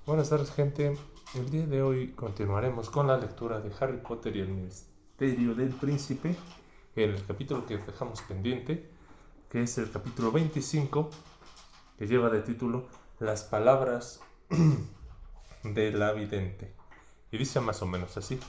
Buenas tardes, gente. El día de hoy continuaremos con la lectura de Harry Potter y el Misterio del Príncipe, en el capítulo que dejamos pendiente, que es el capítulo 25, que lleva de título Las palabras de la vidente. Y dice más o menos así.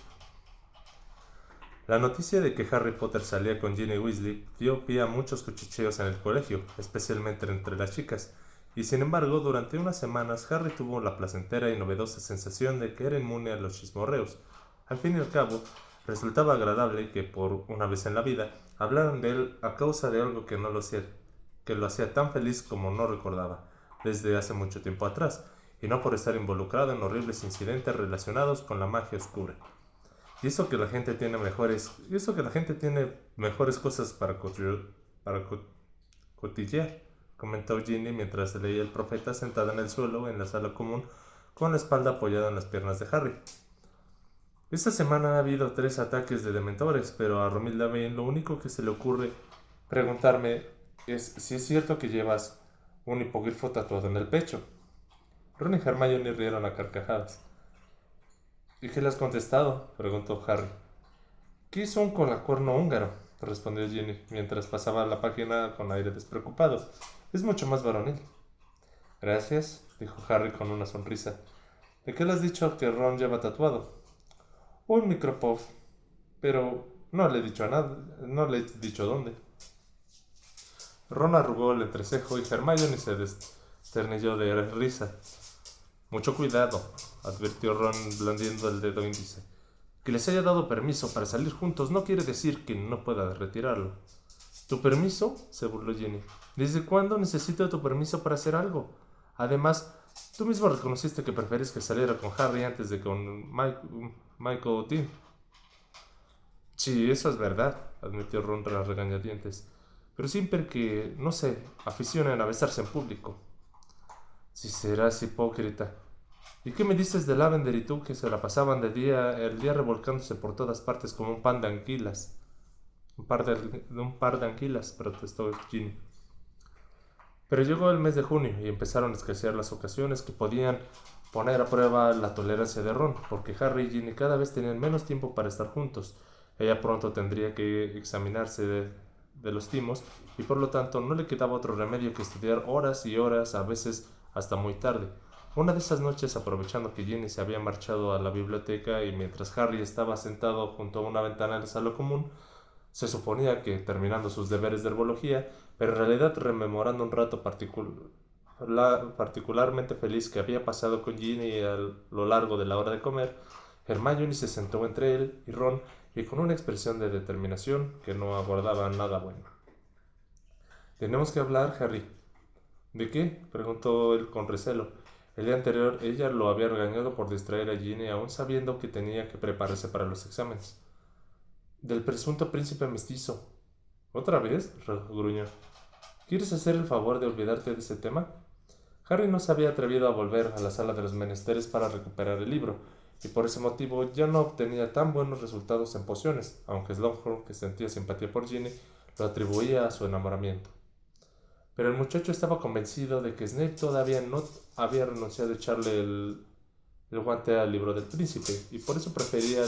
La noticia de que Harry Potter salía con Ginny Weasley dio pie a muchos cuchicheos en el colegio, especialmente entre las chicas, y sin embargo, durante unas semanas Harry tuvo la placentera y novedosa sensación de que era inmune a los chismorreos. Al fin y al cabo, resultaba agradable que por una vez en la vida hablaran de él a causa de algo que lo hacía tan feliz como no recordaba, desde hace mucho tiempo atrás, y no por estar involucrado en horribles incidentes relacionados con la magia oscura. Y eso que la gente tiene mejores cosas para cotillear, comentó Ginny mientras leía El Profeta sentada en el suelo en la sala común con la espalda apoyada en las piernas de Harry. Esta semana ha habido 3 ataques de dementores, pero a Romilda Vane lo único que se le ocurre preguntarme es si es cierto que llevas un hipogrifo tatuado en el pecho. Ron y Hermione rieron a carcajadas. ¿Y qué le has contestado?, preguntó Harry. ¿Qué hizo un colacuerno húngaro?, respondió Ginny, mientras pasaba la página con aire despreocupado. Es mucho más varonil. Gracias, dijo Harry con una sonrisa. ¿De qué le has dicho que Ron lleva tatuado? Un micropuff, pero no le he dicho nada, no le he dicho dónde. Ron arrugó el entrecejo y Hermione se desternilló de risa. Mucho cuidado, advirtió Ron blandiendo el dedo índice. Que les haya dado permiso para salir juntos no quiere decir que no pueda retirarlo. ¿Tu permiso?, se burló Ginny. ¿Desde cuándo necesito tu permiso para hacer algo? Además, tú mismo reconociste que preferís que saliera con Harry antes de con Michael Dean. Sí, eso es verdad, admitió Ron tras regañadientes. Pero siempre que, no sé, aficionan a besarse en público. Si serás hipócrita. ¿Y qué me dices de Lavender y tú que se la pasaban el día revolcándose por todas partes como un pan de anquilas? Un par de anquilas, protestó Ginny. Pero llegó el mes de junio y empezaron a escasear las ocasiones que podían poner a prueba la tolerancia de Ron, porque Harry y Ginny cada vez tenían menos tiempo para estar juntos. Ella pronto tendría que examinarse de los timos y por lo tanto no le quedaba otro remedio que estudiar horas y horas, a veces hasta muy tarde. Una de esas noches, aprovechando que Ginny se había marchado a la biblioteca y mientras Harry estaba sentado junto a una ventana en la sala común, se suponía que terminando sus deberes de herbología, pero en realidad rememorando un rato particularmente feliz que había pasado con Ginny a lo largo de la hora de comer, Hermione se sentó entre él y Ron y con una expresión de determinación que no aguardaba nada bueno. «Tenemos que hablar, Harry». «¿De qué?», preguntó él con recelo. El día anterior ella lo había regañado por distraer a Ginny aún sabiendo que tenía que prepararse para los exámenes. «Del presunto príncipe mestizo». «¿Otra vez?», gruñó. «¿Quieres hacer el favor de olvidarte de ese tema?». Harry no se había atrevido a volver a la sala de los menesteres para recuperar el libro, y por ese motivo ya no obtenía tan buenos resultados en pociones, aunque Slughorn, que sentía simpatía por Ginny, lo atribuía a su enamoramiento. Pero el muchacho estaba convencido de que Snape todavía no había renunciado a echarle el guante al libro del príncipe, y por eso prefería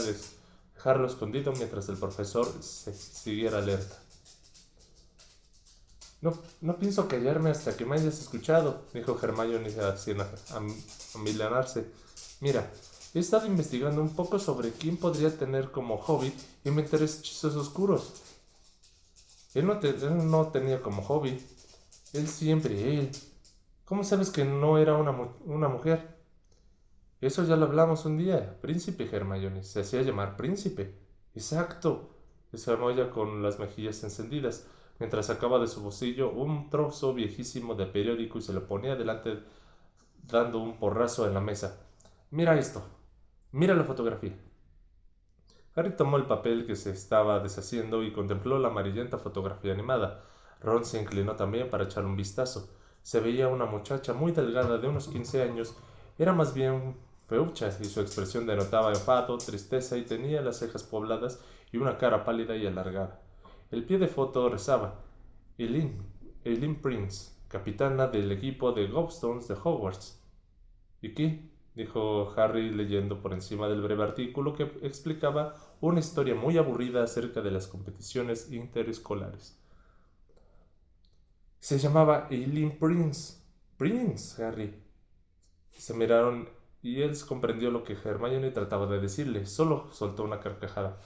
dejarlo escondido mientras el profesor se siguiera alerta. No pienso callarme hasta que me hayas escuchado, dijo Hermione sin amilanarse. Mira, he estado investigando un poco sobre quién podría tener como hobby inventar hechizos oscuros. Él no tenía como hobby. Él. ¿Cómo sabes que no era una mujer? Eso ya lo hablamos un día. Príncipe, Hermione. Se hacía llamar príncipe. Exacto, exclamó ella con las mejillas encendidas, mientras sacaba de su bolsillo un trozo viejísimo de periódico y se lo ponía delante dando un porrazo en la mesa. Mira esto. Mira la fotografía. Harry tomó el papel que se estaba deshaciendo y contempló la amarillenta fotografía animada. Ron se inclinó también para echar un vistazo. Se veía una muchacha muy delgada de unos 15 años. Era más bien feucha y su expresión denotaba enfado, tristeza y tenía las cejas pobladas y una cara pálida y alargada. El pie de foto rezaba: Eileen Prince, capitana del equipo de Gobstones de Hogwarts. ¿Y qué? dijo Harry leyendo por encima del breve artículo que explicaba una historia muy aburrida acerca de las competiciones interescolares. Se llamaba Eileen Prince. Prince, Harry. Se miraron y él comprendió lo que Hermione trataba de decirle. Solo soltó una carcajada.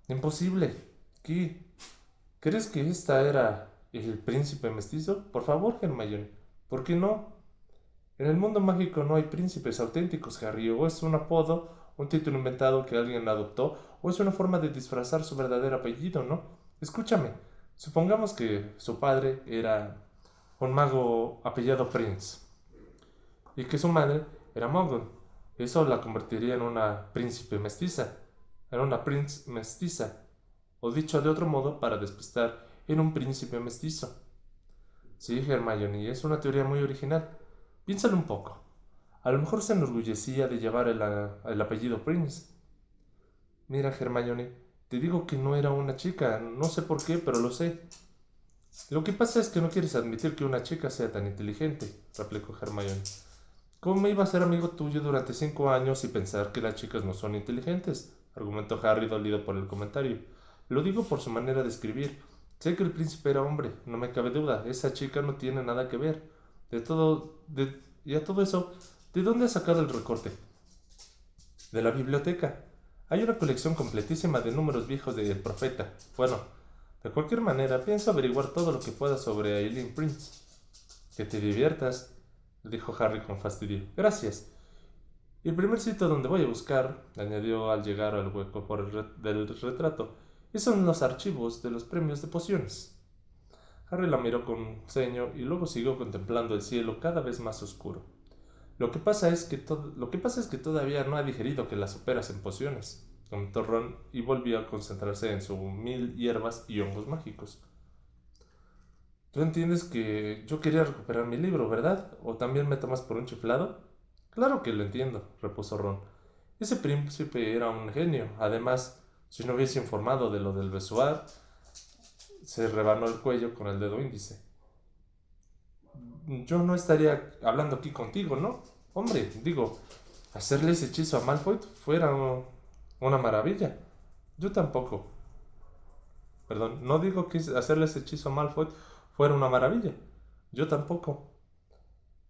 Imposible. ¿Qué? ¿Crees que esta era el príncipe mestizo? Por favor, Hermione. ¿Por qué no? En el mundo mágico no hay príncipes auténticos, Harry. O es un apodo, un título inventado que alguien adoptó, o es una forma de disfrazar su verdadero apellido, ¿no? Escúchame. Supongamos que su padre era un mago apellidado Prince y que su madre era Muggle. Eso la convertiría en una príncipe mestiza, en una prince mestiza, o dicho de otro modo para despistar, en un príncipe mestizo. Sí, Hermione, es una teoría muy original. Piénsalo un poco. A lo mejor se enorgullecía de llevar el apellido Prince. Mira, Hermione, te digo que no era una chica, no sé por qué, pero lo sé. Lo que pasa es que no quieres admitir que una chica sea tan inteligente, replicó Hermione. ¿Cómo me iba a ser amigo tuyo durante 5 años y pensar que las chicas no son inteligentes? Argumentó Harry dolido por el comentario. Lo digo por su manera de escribir. Sé que el príncipe era hombre, no me cabe duda. Esa chica no tiene nada que ver. Y a todo eso, ¿de dónde has sacado el recorte? De la biblioteca. Hay una colección completísima de números viejos de El Profeta. Bueno, de cualquier manera, pienso averiguar todo lo que pueda sobre Eileen Prince. Que te diviertas, dijo Harry con fastidio. Gracias. Y el primer sitio donde voy a buscar, añadió al llegar al hueco del retrato, es en los archivos de los premios de pociones. Harry la miró con ceño y luego siguió contemplando el cielo cada vez más oscuro. Lo que pasa es que todavía no ha digerido que las superas en pociones, comentó Ron y volvió a concentrarse en sus 1000 hierbas y hongos mágicos. Tú entiendes que yo quería recuperar mi libro, ¿verdad? ¿O también me tomas por un chiflado? Claro que lo entiendo, repuso Ron. Ese príncipe era un genio. Además, si no hubiese informado de lo del besoar, se rebanó el cuello con el dedo índice. Yo no estaría hablando aquí contigo, ¿no? Hombre, digo, hacerle ese hechizo a Malfoy fuera una maravilla. Yo tampoco. Perdón, no digo que hacerle ese hechizo a Malfoy fuera una maravilla. Yo tampoco.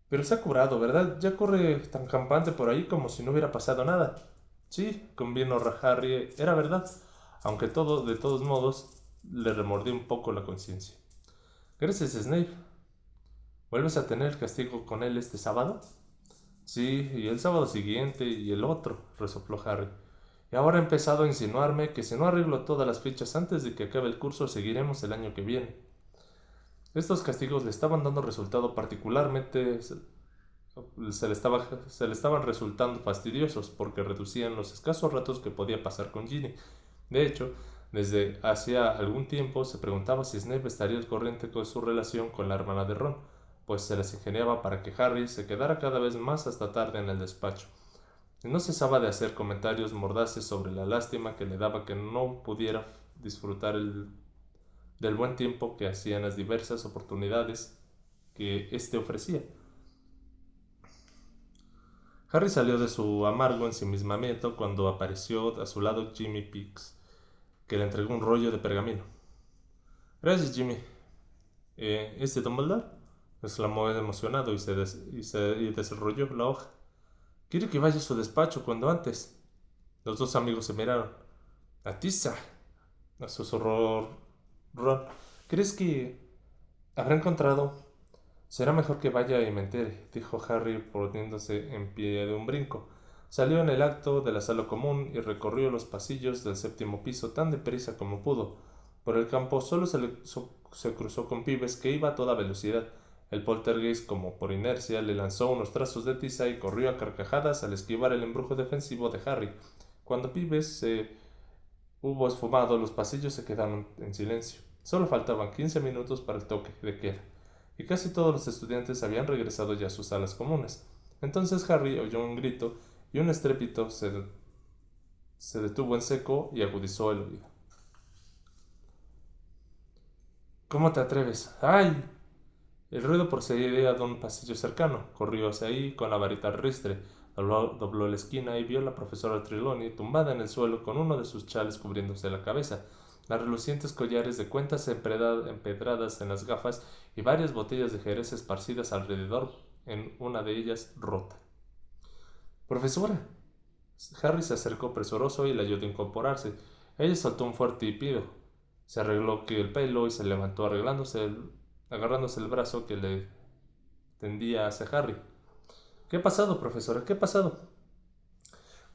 Pero se ha curado, ¿verdad? Ya corre tan campante por ahí como si no hubiera pasado nada. Sí, convino Harry, era verdad, aunque de todos modos, le remordió un poco la conciencia. Gracias, Snape. ¿Vuelves a tener el castigo con él este sábado? Sí, y el sábado siguiente y el otro, resopló Harry. Y ahora ha empezado a insinuarme que si no arreglo todas las fichas antes de que acabe el curso, seguiremos el año que viene. Estos castigos le estaban dando resultado particularmente se le estaban resultando fastidiosos porque reducían los escasos ratos que podía pasar con Ginny. De hecho, desde hacía algún tiempo se preguntaba si Snape estaría al corriente con su relación con la hermana de Ron, pues se las ingeniaba para que Harry se quedara cada vez más hasta tarde en el despacho. Y no cesaba de hacer comentarios mordaces sobre la lástima que le daba que no pudiera disfrutar del buen tiempo que hacía en las diversas oportunidades que éste ofrecía. Harry salió de su amargo ensimismamiento cuando apareció a su lado Jimmy Pix, que le entregó un rollo de pergamino. Gracias, Jimmy. ¿Es de Dumbledore? Exclamó él emocionado y desarrolló la hoja. Quiere que vaya a su despacho cuando antes. Los dos amigos se miraron. ¡Atiza! Susurró Ron. ¿Crees que habrá encontrado? Será mejor que vaya y me entere, dijo Harry poniéndose en pie de un brinco. Salió en el acto de la sala común y recorrió los pasillos del 7º piso tan deprisa como pudo. Por el campo solo se cruzó con Pibes, que iba a toda velocidad. El poltergeist, como por inercia, le lanzó unos trazos de tiza y corrió a carcajadas al esquivar el embrujo defensivo de Harry. Cuando Pibes se hubo esfumado, los pasillos se quedaron en silencio. Solo faltaban 15 minutos para el toque de queda, y casi todos los estudiantes habían regresado ya a sus salas comunes. Entonces Harry oyó un grito y un estrépito se detuvo en seco y agudizó el oído. ¿Cómo te atreves? ¡Ay! El ruido procedía de un pasillo cercano. Corrió hacia ahí con la varita ristre, Dobló la esquina y vio a la profesora Trelawney tumbada en el suelo con uno de sus chales cubriéndose la cabeza, las relucientes collares de cuentas empedradas en las gafas y varias botellas de jerez esparcidas alrededor, en una de ellas rota. «Profesora». Harry se acercó presuroso y le ayudó a incorporarse. Ella soltó un fuerte hipido. Se arregló el pelo y se levantó agarrándose el brazo que le tendía hacia Harry. «¿Qué ha pasado, profesora? ¿Qué ha pasado?»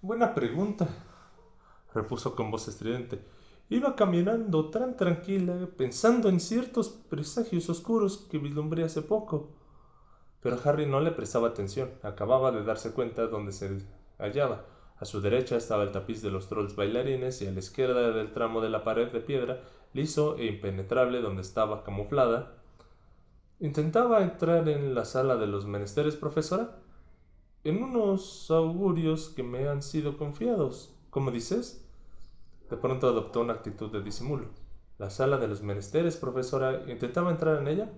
«Buena pregunta», repuso con voz estridente. «Iba caminando tan tranquila, pensando en ciertos presagios oscuros que vislumbré hace poco». Pero Harry no le prestaba atención. Acababa de darse cuenta dónde se hallaba. A su derecha estaba el tapiz de los trolls bailarines y a la izquierda del tramo de la pared de piedra, liso e impenetrable donde estaba camuflada. «¿Intentaba entrar en la sala de los menesteres, profesora?» «En unos augurios que me han sido confiados. ¿Cómo dices?» De pronto adoptó una actitud de disimulo. «¿La sala de los menesteres, profesora? ¿Intentaba entrar en ella?»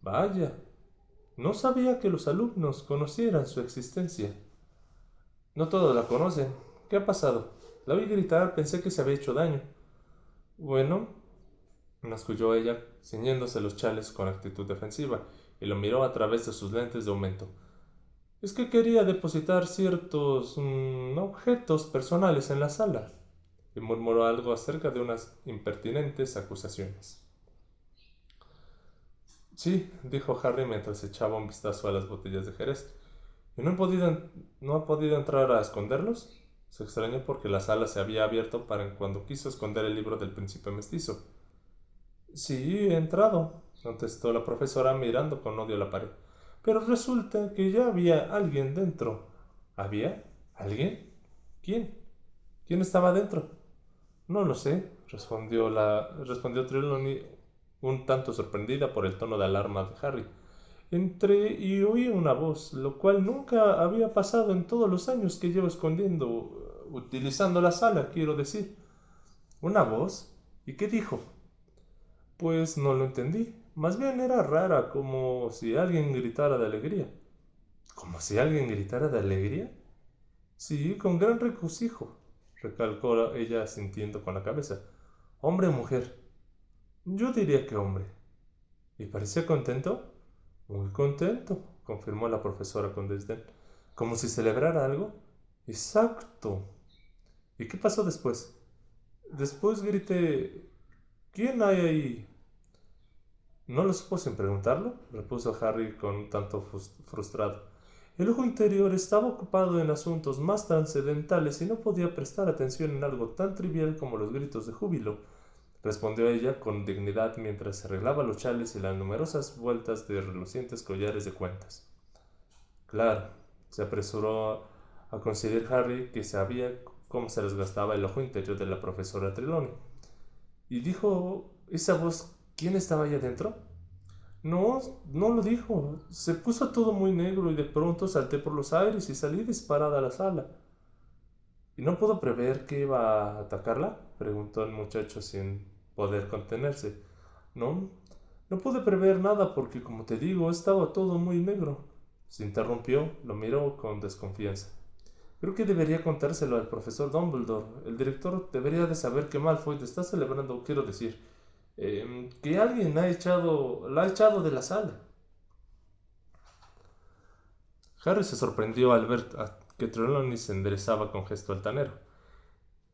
«Vaya, no sabía que los alumnos conocieran su existencia». «No todos la conocen. ¿Qué ha pasado?» «La vi gritar, pensé que se había hecho daño». «Bueno», masculló ella, ciñéndose los chales con actitud defensiva, y lo miró a través de sus lentes de aumento. «Es que quería depositar ciertos objetos personales en la sala», y murmuró algo acerca de unas impertinentes acusaciones. «Sí», dijo Harry mientras echaba un vistazo a las botellas de jerez. «¿Y no ha podido entrar a esconderlos?» Se extrañó porque la sala se había abierto para cuando quiso esconder el libro del príncipe mestizo. «Sí, he entrado», contestó la profesora mirando con odio la pared. «Pero resulta que ya había alguien dentro». «¿Había? ¿Alguien? ¿Quién? ¿Quién estaba dentro?» «No lo sé», respondió Trelawney, un tanto sorprendida por el tono de alarma de Harry. «Entré y oí una voz, lo cual nunca había pasado en todos los años que llevo utilizando la sala, quiero decir». «¿Una voz? ¿Y qué dijo?» «Pues no lo entendí. Más bien era rara, como si alguien gritara de alegría». «¿Como si alguien gritara de alegría?» «Sí, con gran regocijo», recalcó ella asintiendo con la cabeza. «¿Hombre o mujer?» «Yo diría que hombre». «¿Y parecía contento?» «Muy contento», confirmó la profesora con desdén. «¿Como si celebrara algo?» «Exacto». «¿Y qué pasó después?» «Después grité: ¿quién hay ahí?» «¿No lo supo sin preguntarlo?», repuso Harry con un tanto frustrado. «El ojo interior estaba ocupado en asuntos más trascendentales y no podía prestar atención en algo tan trivial como los gritos de júbilo», respondió ella con dignidad mientras se arreglaba los chales y las numerosas vueltas de relucientes collares de cuentas. «Claro», se apresuró a conceder Harry, que sabía cómo se desgastaba el ojo interior de la profesora Trelawney. «¿Y dijo esa voz quién estaba allá adentro?» «No, no lo dijo. Se puso todo muy negro y de pronto salté por los aires y salí disparada a la sala». «¿Y no pudo prever que iba a atacarla?», preguntó el muchacho sin poder contenerse. «No, no pude prever nada porque, como te digo, estaba todo muy negro». Se interrumpió, lo miró con desconfianza. «Creo que debería contárselo al profesor Dumbledore. El director debería de saber que Malfoy está celebrando, quiero decir, que alguien la ha echado de la sala». Harry se sorprendió al ver que Trelawney se enderezaba con gesto altanero.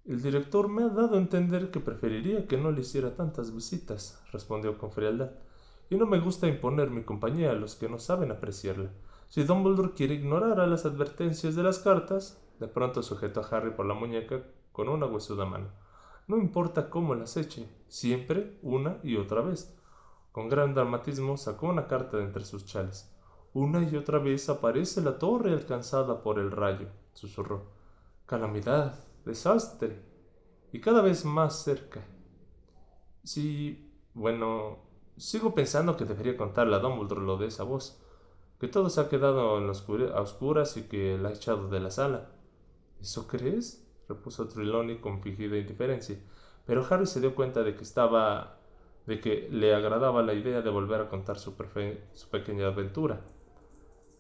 «El director me ha dado a entender que preferiría que no le hiciera tantas visitas», respondió con frialdad, «y no me gusta imponer mi compañía a los que no saben apreciarla. Si Dumbledore quiere ignorar a las advertencias de las cartas». De pronto sujetó a Harry por la muñeca con una huesuda mano. «No importa cómo las eche, siempre, una y otra vez». Con gran dramatismo sacó una carta de entre sus chales. «Una y otra vez aparece la torre alcanzada por el rayo», susurró. «Calamidad, desastre, y cada vez más cerca». «Sí, bueno, sigo pensando que debería contarle a Dumbledore lo de esa voz, que todo se ha quedado a oscuras y que la ha echado de la sala». «¿Eso crees?», repuso Trelawney con fingida indiferencia, pero Harry se dio cuenta de que le agradaba la idea de volver a contar su pequeña aventura.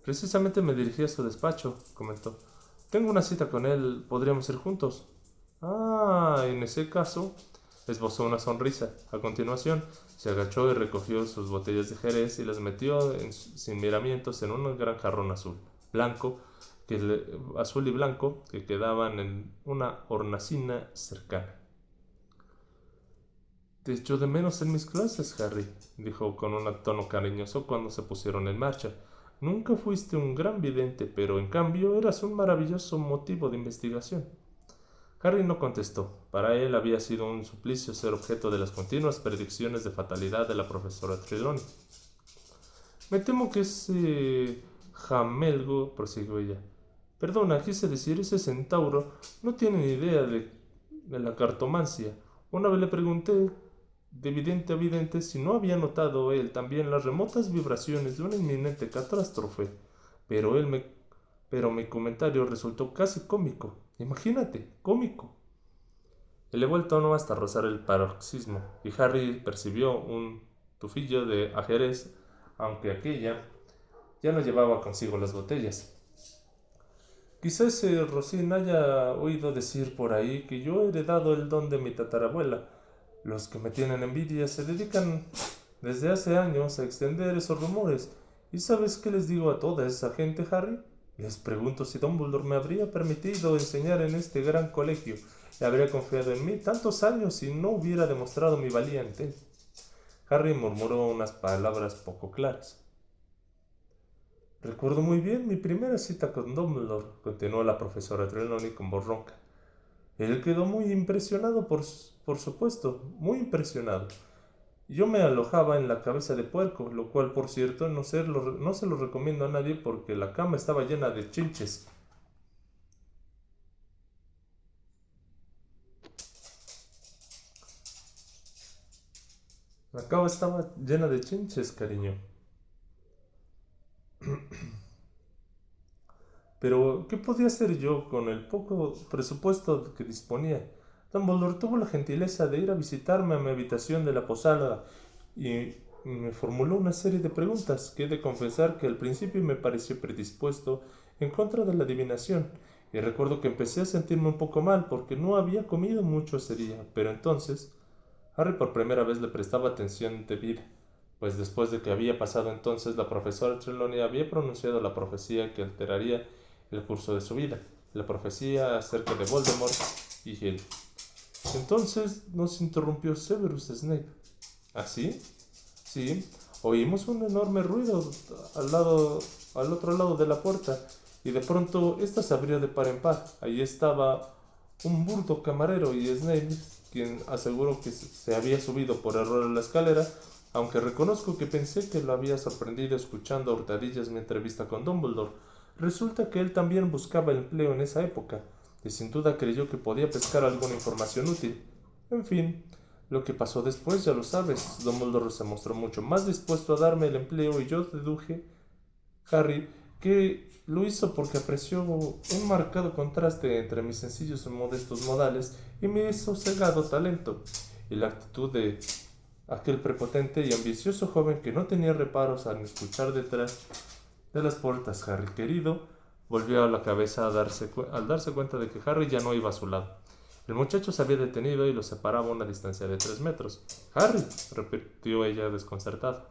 «Precisamente me dirigí a su despacho», comentó. Tengo una cita con él. ¿Podríamos ir juntos? Ah, en ese caso... Esbozó una sonrisa. A continuación, se agachó y recogió sus botellas de Jerez y las metió sin miramientos en un gran jarrón azul y blanco, que quedaban en una hornacina cercana. Te echo de menos en mis clases, Harry, dijo con un tono cariñoso cuando se pusieron en marcha. Nunca fuiste un gran vidente, pero en cambio eras un maravilloso motivo de investigación. Harry no contestó. Para él había sido un suplicio ser objeto de las continuas predicciones de fatalidad de la profesora Trelawney. Me temo que ese jamelgo, prosiguió ella. Perdona, quise decir, ese centauro no tiene ni idea de la cartomancia. Una vez le pregunté de vidente a vidente si no había notado él también las remotas vibraciones de una inminente catástrofe, pero mi comentario resultó casi cómico. Imagínate, cómico. Elevó el tono hasta rozar el paroxismo, y Harry percibió un tufillo de ajedrez, aunque aquella ya no llevaba consigo las botellas. Quizás Rosín haya oído decir por ahí que yo he heredado el don de mi tatarabuela. Los que me tienen envidia se dedican desde hace años a extender esos rumores. ¿Y sabes qué les digo a toda esa gente, Harry? Les pregunto si Dumbledore me habría permitido enseñar en este gran colegio y habría confiado en mí tantos años si no hubiera demostrado mi valía ante él. Harry murmuró unas palabras poco claras. Recuerdo muy bien mi primera cita con Dumbledore, continuó la profesora Trelawney con voz ronca. Él quedó muy impresionado, por supuesto, muy impresionado. Yo me alojaba en la cabeza de puerco, lo cual, por cierto, no se lo recomiendo a nadie porque la cama estaba llena de chinches. La cama estaba llena de chinches, cariño. Pero, ¿qué podía hacer yo con el poco presupuesto que disponía? Dumbledore tuvo la gentileza de ir a visitarme a mi habitación de la posada y me formuló una serie de preguntas que he de confesar que al principio me pareció predispuesto en contra de la adivinación, y recuerdo que empecé a sentirme un poco mal porque no había comido mucho ese día, pero entonces Harry por primera vez le prestaba atención debida, pues después de que había pasado entonces la profesora Trelawney había pronunciado la profecía que alteraría el curso de su vida, la profecía acerca de Voldemort y él. Entonces nos interrumpió Severus Snape. ¿Así? Sí, oímos un enorme ruido al otro lado de la puerta, y de pronto ésta se abrió de par en par. Allí estaba un burdo camarero y Snape, quien aseguró que se había subido por error a la escalera, aunque reconozco que pensé que lo había sorprendido escuchando a hurtadillas mi entrevista con Dumbledore. Resulta que él también buscaba empleo en esa época, y sin duda creyó que podía pescar alguna información útil. En fin, lo que pasó después ya lo sabes. Dumbledore se mostró mucho más dispuesto a darme el empleo y yo deduje, Harry, que lo hizo porque apreció un marcado contraste entre mis sencillos y modestos modales y mi sosegado talento, y la actitud de aquel prepotente y ambicioso joven que no tenía reparos al escuchar detrás de las puertas. Harry querido volvió a la cabeza al darse cuenta de que Harry ya no iba a su lado. El muchacho se había detenido y lo separaba a una distancia de 3 metros. Harry, repitió ella desconcertada.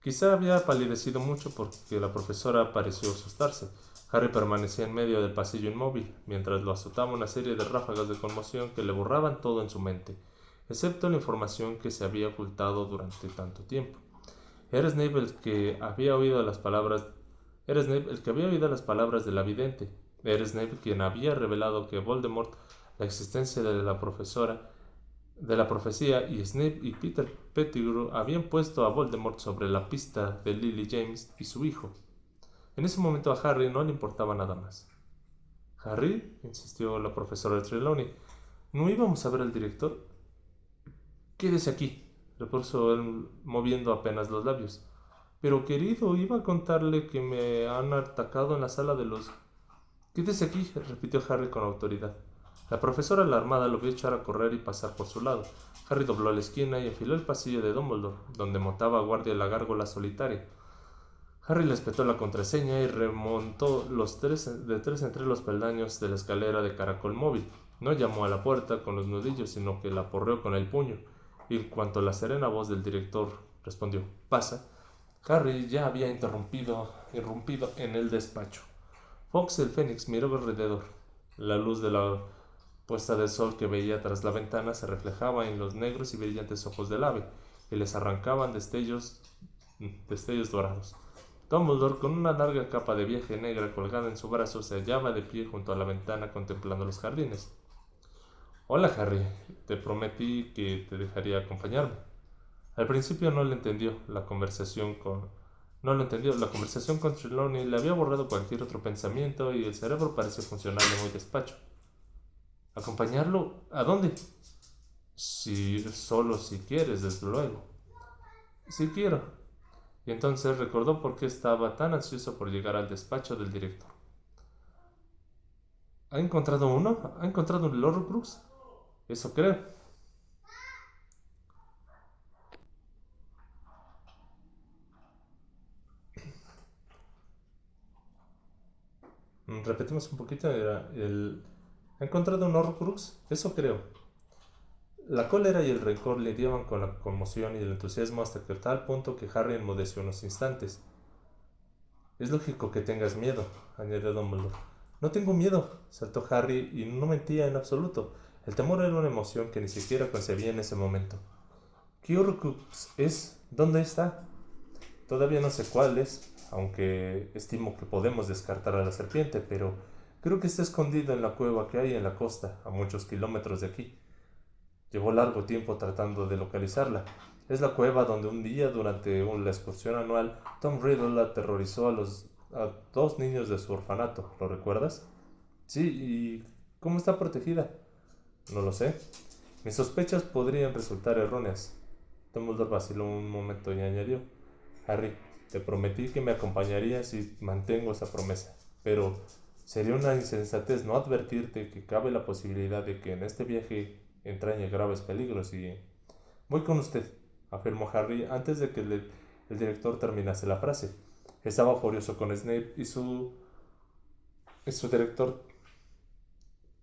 Quizá había palidecido mucho porque la profesora pareció asustarse. Harry permanecía en medio del pasillo inmóvil, mientras lo azotaba una serie de ráfagas de conmoción que le borraban todo en su mente, excepto la información que se había ocultado durante tanto tiempo. Era Snape el que había oído las palabras de la vidente. Era Snape quien había revelado que Voldemort, la existencia de la profecía, y Snape y Peter Pettigrew habían puesto a Voldemort sobre la pista de Lily James y su hijo. En ese momento a Harry no le importaba nada más. «Harry», insistió la profesora Trelawney, «¿no íbamos a ver al director?» «Quédese aquí», repuso él moviendo apenas los labios. «Pero querido, iba a contarle que me han atacado en la sala de los...» «Quédese aquí», repitió Harry con autoridad. La profesora alarmada lo vio echar a correr y pasar por su lado. Harry dobló la esquina y enfiló el pasillo de Dumbledore, donde montaba guardia la gárgola solitaria. Harry le espetó la contraseña y remontó de tres entre los peldaños de la escalera de caracol móvil. No llamó a la puerta con los nudillos, sino que la aporreó con el puño, y en cuanto la serena voz del director respondió «Pasa», Harry ya había irrumpido en el despacho. Fox el Fénix miró alrededor. La luz de la puesta de sol que veía tras la ventana se reflejaba en los negros y brillantes ojos del ave, y les arrancaban destellos dorados. Dumbledore, con una larga capa de viaje negra colgada en su brazo, se hallaba de pie junto a la ventana contemplando los jardines. «Hola, Harry. Te prometí que te dejaría acompañarme». Al principio no lo entendió. La conversación con Trelawney le había borrado cualquier otro pensamiento y el cerebro pareció funcionarle muy despacho. ¿Acompañarlo? ¿A dónde? Si quieres, desde luego. Si quiero. Y entonces recordó por qué estaba tan ansioso por llegar al despacho del director. ¿Ha encontrado uno? ¿Ha encontrado un Horcrux? Eso creo. Repetimos un poquito. ¿Ha encontrado un Horcrux? Eso creo. La cólera y el rencor lidiaban con la conmoción y el entusiasmo hasta que tal punto que Harry enmudeció unos instantes. «Es lógico que tengas miedo», añadió Dumbledore. «No tengo miedo», saltó Harry, y no mentía en absoluto. El temor era una emoción que ni siquiera concebía en ese momento. «¿Qué Horcrux es? ¿Dónde está?» «Todavía no sé cuál es, aunque estimo que podemos descartar a la serpiente, pero creo que está escondido en la cueva que hay en la costa, a muchos kilómetros de aquí. Llevo largo tiempo tratando de localizarla. Es la cueva donde un día, durante la excursión anual, Tom Riddle aterrorizó a dos niños de su orfanato. ¿Lo recuerdas?» «Sí, ¿y cómo está protegida?» «No lo sé. Mis sospechas podrían resultar erróneas». Dumbledore vaciló un momento y añadió: «Harry, te prometí que me acompañarías y mantengo esa promesa. Pero sería una insensatez no advertirte que cabe la posibilidad de que en este viaje entrañe graves peligros y...» «Voy con usted», afirmó Harry antes de que el director terminase la frase. Estaba furioso con Snape y su director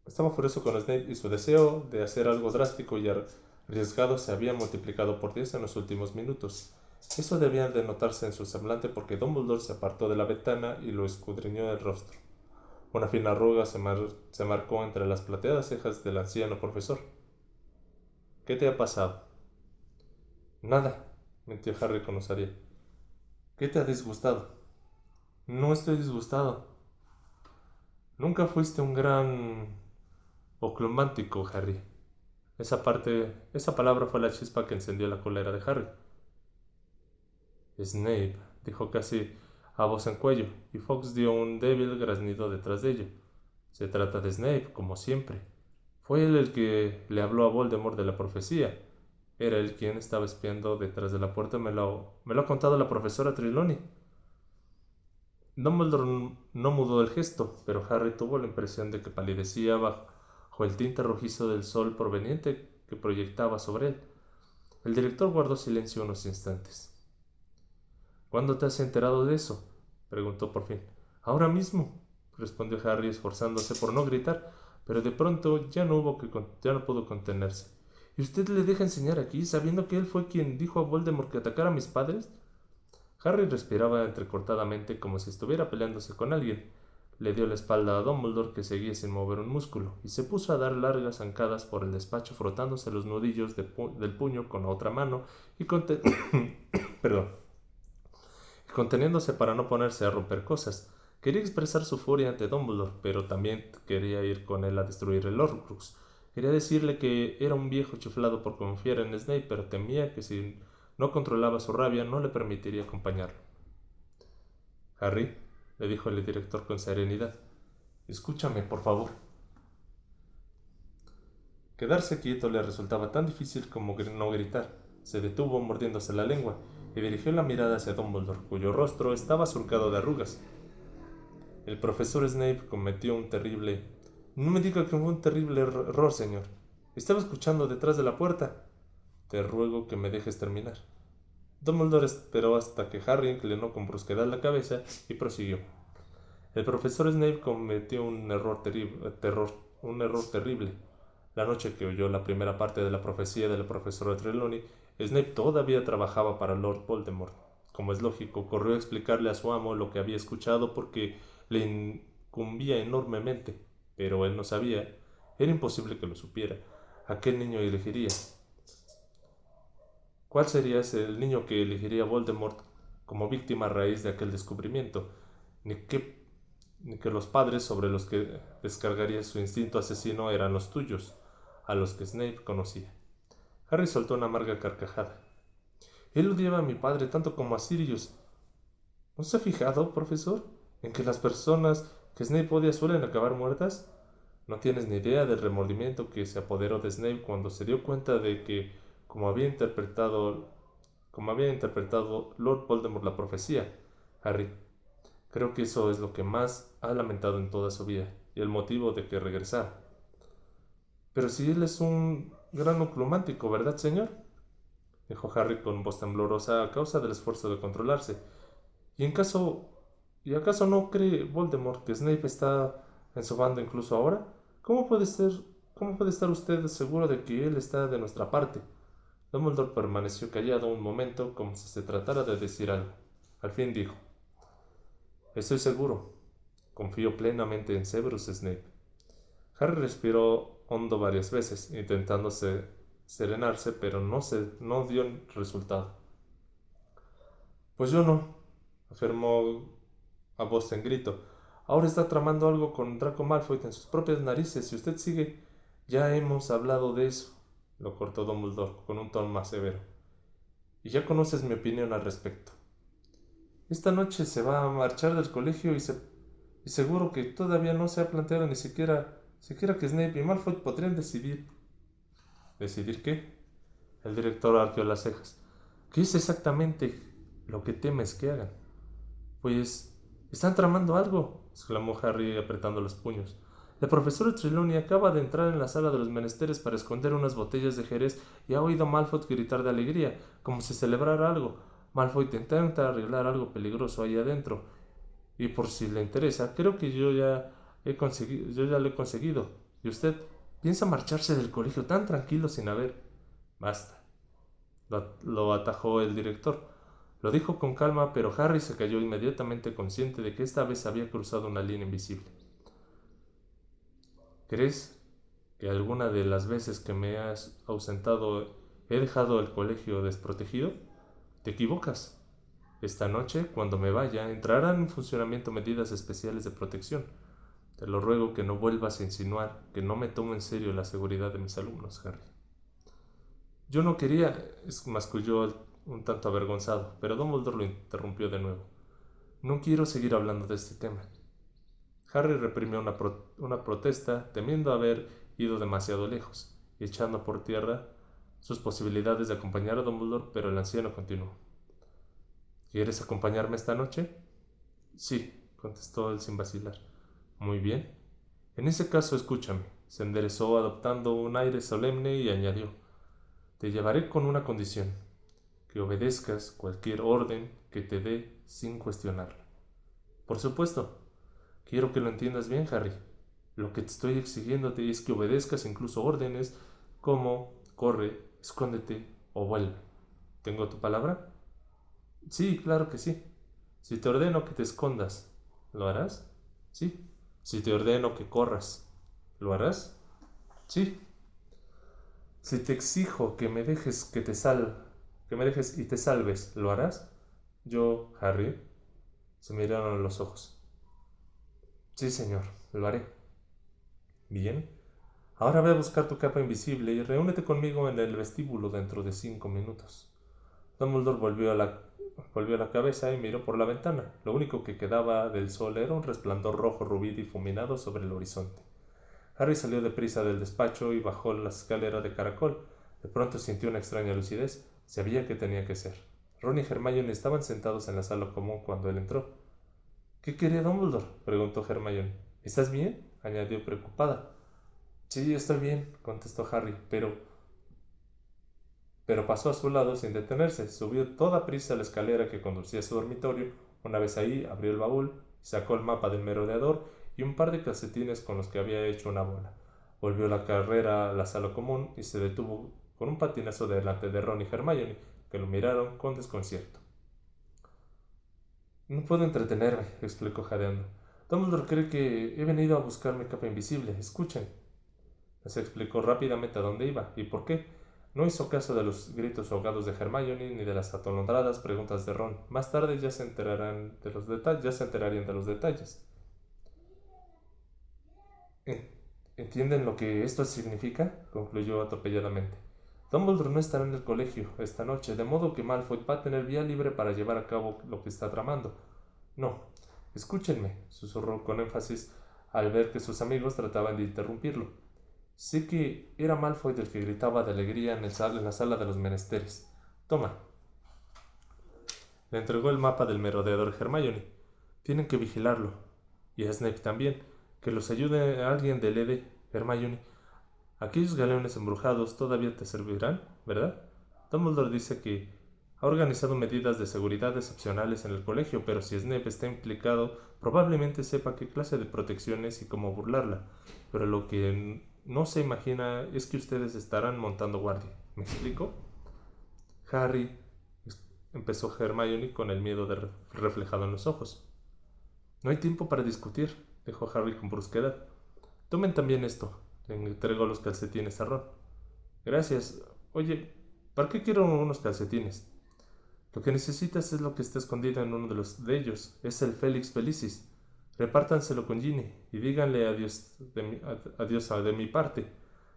Estaba furioso con Snape y su deseo de hacer algo drástico y arriesgado se había multiplicado por 10 en los últimos minutos. Eso debía de notarse en su semblante porque Dumbledore se apartó de la ventana y lo escudriñó el rostro. Una fina arruga se marcó entre las plateadas cejas del anciano profesor. «¿Qué te ha pasado?» «Nada», mintió Harry con osadía. «¿Qué te ha disgustado?» «No estoy disgustado». «Nunca fuiste un gran oclumántico, Harry». Esa palabra fue la chispa que encendió la cólera de Harry. «Snape», dijo casi a voz en cuello, y Fox dio un débil graznido detrás de ello. «Se trata de Snape, como siempre. Fue él el que le habló a Voldemort de la profecía. Era él quien estaba espiando detrás de la puerta. Me lo ha contado la profesora Trelawney». Dumbledore no mudó el gesto, pero Harry tuvo la impresión de que palidecía bajo el tinte rojizo del sol proveniente que proyectaba sobre él. El director guardó silencio unos instantes. «¿Cuándo te has enterado de eso?», preguntó por fin. «Ahora mismo», respondió Harry, esforzándose por no gritar, pero de pronto ya no pudo contenerse. «¿Y usted le deja enseñar aquí, sabiendo que él fue quien dijo a Voldemort que atacara a mis padres?» Harry respiraba entrecortadamente como si estuviera peleándose con alguien. Le dio la espalda a Dumbledore, que seguía sin mover un músculo, y se puso a dar largas zancadas por el despacho, frotándose los nudillos del puño con la otra mano y perdón, conteniéndose para no ponerse a romper cosas. Quería expresar su furia ante Dumbledore, pero también quería ir con él a destruir el Horcrux. Quería decirle que era un viejo chiflado por confiar en Snape, pero temía que si no controlaba su rabia no le permitiría acompañarlo. «Harry», le dijo el director con serenidad, «escúchame, por favor». Quedarse quieto le resultaba tan difícil como no gritar. Se detuvo mordiéndose la lengua y dirigió la mirada hacia Dumbledore, cuyo rostro estaba surcado de arrugas. «El profesor Snape cometió un terrible...» «No me diga que fue un terrible error, señor. Estaba escuchando detrás de la puerta». «Te ruego que me dejes terminar». Dumbledore esperó hasta que Harry inclinó con brusquedad la cabeza y prosiguió. El profesor Snape cometió un error terrible. La noche que oyó la primera parte de la profecía de la profesora Trelawney, Snape todavía trabajaba para Lord Voldemort. Como es lógico, corrió a explicarle a su amo lo que había escuchado porque le incumbía enormemente, pero él no sabía, era imposible que lo supiera, a qué niño elegiría. ¿Cuál sería el niño que elegiría Voldemort como víctima a raíz de aquel descubrimiento? Ni qué ni que los padres sobre los que descargaría su instinto asesino eran los tuyos, a los que Snape conocía. Harry soltó una amarga carcajada. Él odiaba a mi padre tanto como a Sirius. ¿No se ha fijado, profesor, en que las personas que Snape odia suelen acabar muertas? No tienes ni idea del remordimiento que se apoderó de Snape cuando se dio cuenta de que, como había interpretado, como había interpretado Lord Voldemort la profecía, Harry. Creo que eso es lo que más ha lamentado en toda su vida y el motivo de que regresara. Pero si él es un gran oclumántico, ¿verdad, señor? Dijo Harry con voz temblorosa a causa del esfuerzo de controlarse. ¿Y en caso... ¿Y acaso no cree Voldemort que Snape está en su bando incluso ahora? ¿Cómo puede ser... ¿Cómo puede estar usted seguro de que él está de nuestra parte? Dumbledore permaneció callado un momento como si se tratara de decir algo. Al fin dijo: Estoy seguro. Confío plenamente en Severus Snape. Harry respiró hondo varias veces, intentando serenarse, pero no dio resultado. Pues yo no, afirmó a voz en grito. Ahora está tramando algo con Draco Malfoy en sus propias narices. Si usted sigue, ya hemos hablado de eso, lo cortó Dumbledore con un tono más severo. Y ya conoces mi opinión al respecto. Esta noche se va a marchar del colegio y seguro que todavía no se ha planteado ni siquiera que Snape y Malfoy podrían decidir. ¿Decidir qué? El director arqueó las cejas. ¿Qué es exactamente lo que temes que hagan? Pues están tramando algo, exclamó Harry apretando los puños. La profesora Trelawney acaba de entrar en la sala de los menesteres para esconder unas botellas de Jerez y ha oído a Malfoy gritar de alegría, como si celebrara algo. Malfoy intenta arreglar algo peligroso ahí adentro. Y por si le interesa, creo que yo ya lo he conseguido. ¿Y usted piensa marcharse del colegio tan tranquilo sin haber... Basta, lo atajó el director. Lo dijo con calma, pero Harry se calló inmediatamente consciente de que esta vez había cruzado una línea invisible. ¿Crees que alguna de las veces que me has ausentado he dejado el colegio desprotegido? Te equivocas. Esta noche, cuando me vaya, entrarán en funcionamiento medidas especiales de protección. Te lo ruego que no vuelvas a insinuar que no me tomo en serio la seguridad de mis alumnos, Harry. Yo no quería, masculló un tanto avergonzado, pero Dumbledore lo interrumpió de nuevo. No quiero seguir hablando de este tema. Harry reprimió una protesta, temiendo haber ido demasiado lejos, y echando por tierra sus posibilidades de acompañar a Dumbledore, pero el anciano continuó. ¿Quieres acompañarme esta noche? Sí, contestó él sin vacilar. Muy bien. En ese caso, escúchame. Se enderezó adoptando un aire solemne y añadió: Te llevaré con una condición, que obedezcas cualquier orden que te dé sin cuestionarla. Por supuesto, quiero que lo entiendas bien, Harry. Lo que te estoy exigiéndote es que obedezcas incluso órdenes como corre, escóndete o vuelve. ¿Tengo tu palabra? Sí, claro que sí. Si te ordeno que te escondas, ¿lo harás? Sí. Si te ordeno que corras, ¿lo harás? Sí. Si te exijo que me dejes y te salves, ¿lo harás? Yo, Harry, se miraron los ojos. Sí, señor, lo haré. Bien. Ahora ve a buscar tu capa invisible y reúnete conmigo en el vestíbulo dentro de 5 minutos. Dumbledore volvió a la cabeza y miró por la ventana. Lo único que quedaba del sol era un resplandor rojo rubí difuminado sobre el horizonte. Harry salió deprisa del despacho y bajó la escalera de caracol. De pronto sintió una extraña lucidez. Sabía qué tenía que hacer. Ron y Hermione estaban sentados en la sala común cuando él entró. ¿Qué quería Dumbledore?, preguntó Hermione. ¿Estás bien?, añadió preocupada. Sí, estoy bien, contestó Harry, pero... pero pasó a su lado sin detenerse. Subió toda prisa la escalera que conducía a su dormitorio. Una vez ahí, abrió el baúl, sacó el mapa del merodeador y un par de calcetines con los que había hecho una bola. Volvió la carrera a la sala común y se detuvo con un patinazo delante de Ron y Hermione, que lo miraron con desconcierto. No puedo entretenerme, explicó jadeando. Dumbledore cree que he venido a buscar mi capa invisible. Escuchen. Les explicó rápidamente a dónde iba y por qué. No hizo caso de los gritos ahogados de Hermione ni de las atolondradas preguntas de Ron. Más tarde ya se enterarían de los detalles. ¿Entienden lo que esto significa?, concluyó atropelladamente. Dumbledore no estará en el colegio esta noche, de modo que Malfoy va a tener vía libre para llevar a cabo lo que está tramando. No, escúchenme, susurró con énfasis al ver que sus amigos trataban de interrumpirlo. Sé que era Malfoy del que gritaba de alegría en la sala de los menesteres. Toma. Le entregó el mapa del merodeador Hermione. Tienen que vigilarlo. Y a Snape también. Que los ayude a alguien del ED, Hermione. Aquellos galeones embrujados todavía te servirán, ¿verdad? Dumbledore dice que ha organizado medidas de seguridad excepcionales en el colegio, pero si Snape está implicado, probablemente sepa qué clase de protecciones y cómo burlarla. Pero lo que no se imagina es que ustedes estarán montando guardia. ¿Me explico? Harry, empezó Hermione con el miedo reflejado en los ojos. No hay tiempo para discutir, dijo Harry con brusquedad. Tomen también esto. Le entregó los calcetines a Ron. Gracias. Oye, ¿para qué quiero unos calcetines? Lo que necesitas es lo que está escondido en uno de ellos. Es el Félix Felicis. Repártanselo con Ginny y díganle adiós de mi parte.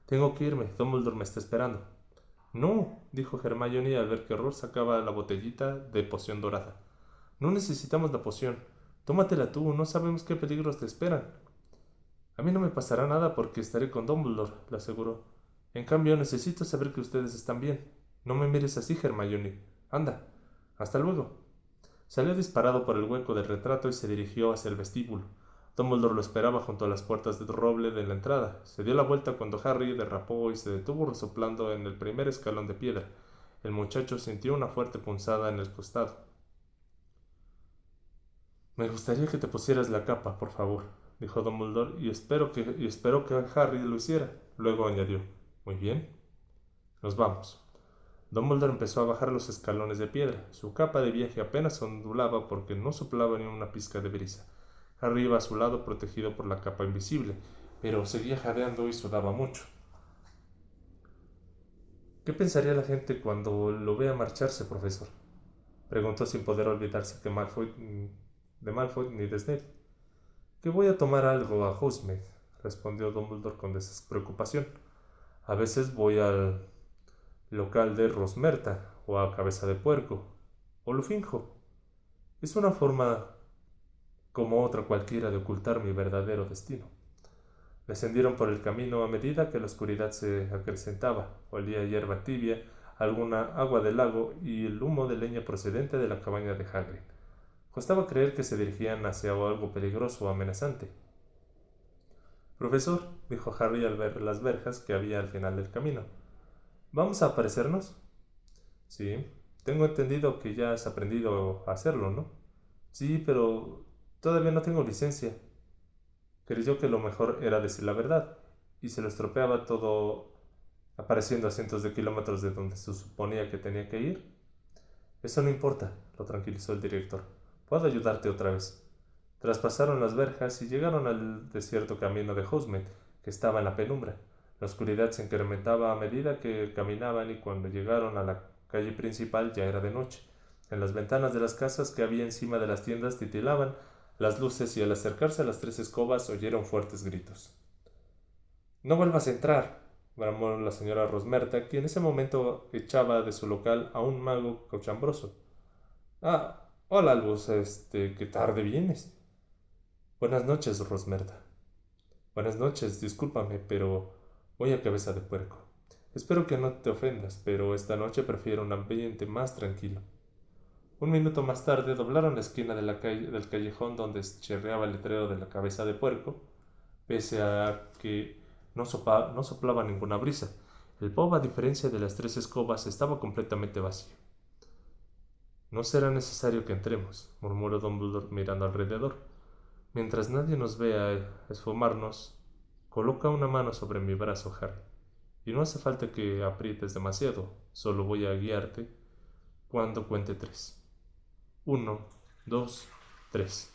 Tengo que irme. Dumbledore me está esperando. No, dijo Hermione al ver que Ron sacaba la botellita de poción dorada. No necesitamos la poción. Tómatela tú, no sabemos qué peligros te esperan. A mí no me pasará nada porque estaré con Dumbledore, le aseguró. En cambio, necesito saber que ustedes están bien. No me mires así, Hermione. Anda. Hasta luego. Salió disparado por el hueco del retrato y se dirigió hacia el vestíbulo. Dumbledore lo esperaba junto a las puertas de roble de la entrada. Se dio la vuelta cuando Harry derrapó y se detuvo resoplando en el primer escalón de piedra. El muchacho sintió una fuerte punzada en el costado. Me gustaría que te pusieras la capa, por favor, dijo Dumbledore, y espero que Harry lo hiciera. Luego añadió, muy bien, nos vamos. Dumbledore empezó a bajar los escalones de piedra. Su capa de viaje apenas ondulaba porque no soplaba ni una pizca de brisa. Harry iba a su lado protegido por la capa invisible, pero seguía jadeando y sudaba mucho. ¿Qué pensaría la gente cuando lo vea marcharse, profesor?, preguntó sin poder olvidarse de Malfoy ni de Snape. Que voy a tomar algo a Hogsmeade, respondió Dumbledore con despreocupación. A veces voy al local de Rosmerta o a Cabeza de Puerco, o lo finjo. Es una forma como otra cualquiera de ocultar mi verdadero destino. Descendieron por el camino a medida que la oscuridad se acrecentaba. Olía hierba tibia, alguna agua del lago y el humo de leña procedente de la cabaña de Hagrid. Costaba creer que se dirigían hacia algo peligroso o amenazante. Profesor, dijo Harry al ver las verjas que había al final del camino. ¿Vamos a aparecernos? Sí, tengo entendido que ya has aprendido a hacerlo, ¿no? Sí, pero todavía no tengo licencia. Creyó que lo mejor era decir la verdad, y se lo estropeaba todo apareciendo a cientos de kilómetros de donde se suponía que tenía que ir. Eso no importa, lo tranquilizó el director. Puedo ayudarte otra vez. Traspasaron las verjas y llegaron al desierto camino de Hogsmeade, que estaba en la penumbra. La oscuridad se incrementaba a medida que caminaban y cuando llegaron a la calle principal ya era de noche. En las ventanas de las casas que había encima de las tiendas titilaban las luces y al acercarse a las tres escobas oyeron fuertes gritos. No vuelvas a entrar, bramó la señora Rosmerta, que en ese momento echaba de su local a un mago cochambroso. Ah, hola, Albus, qué tarde vienes. Buenas noches, Rosmerta. Buenas noches, discúlpame, pero voy a Cabeza de Puerco. Espero que no te ofendas, pero esta noche prefiero un ambiente más tranquilo. Un minuto más tarde doblaron la esquina de del callejón donde chirriaba el letrero de la Cabeza de Puerco, pese a que no soplaba ninguna brisa. El bob, a diferencia de las 3 escobas, estaba completamente vacío. No será necesario que entremos, murmuró Dumbledore mirando alrededor. Mientras nadie nos vea esfumarnos, coloca una mano sobre mi brazo, Harry. Y no hace falta que aprietes demasiado, solo voy a guiarte cuando cuente 3. 1, 2, 3.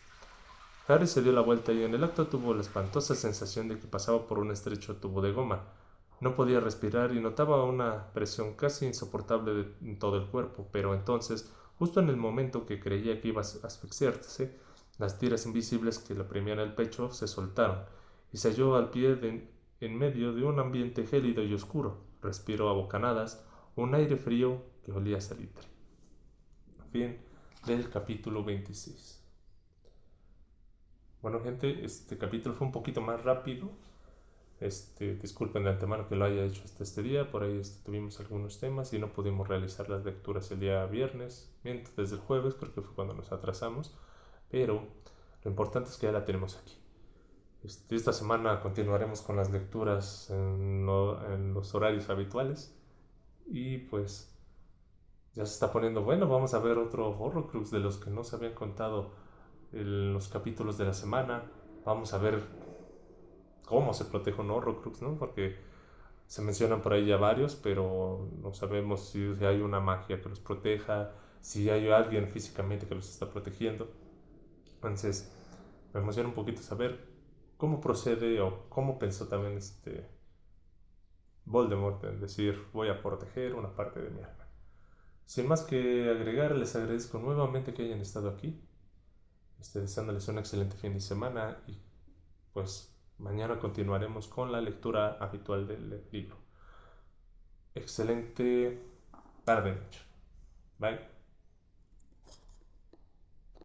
Harry se dio la vuelta y en el acto tuvo la espantosa sensación de que pasaba por un estrecho tubo de goma. No podía respirar y notaba una presión casi insoportable en todo el cuerpo, pero entonces, justo en el momento que creía que iba a asfixiarse, las tiras invisibles que le oprimían el pecho se soltaron y se halló al pie en medio de un ambiente gélido y oscuro. Respiró a bocanadas un aire frío que olía a salitre. Fin del capítulo 26. Bueno, gente, este capítulo fue un poquito más rápido. Disculpen de antemano que lo haya hecho hasta este día. Por ahí tuvimos algunos temas y no pudimos realizar las lecturas el día viernes. Mientras desde el jueves, creo que fue cuando nos atrasamos. Pero lo importante es que ya la tenemos aquí. Esta semana continuaremos con las lecturas en los horarios habituales. Y pues ya se está poniendo bueno. Vamos a ver otro Horrocrux de los que no se habían contado en los capítulos de la semana. Vamos a ver cómo se protege un Horrocrux, ¿no? Porque se mencionan por ahí ya varios, pero no sabemos si hay una magia que los proteja, si hay alguien físicamente que los está protegiendo. Entonces, me emociona un poquito saber cómo procede o cómo pensó también Voldemort en decir voy a proteger una parte de mi alma. Sin más que agregar, les agradezco nuevamente que hayan estado aquí. Deseándoles un excelente fin de semana y pues mañana continuaremos con la lectura habitual del libro. Excelente tarde, noche. Bye.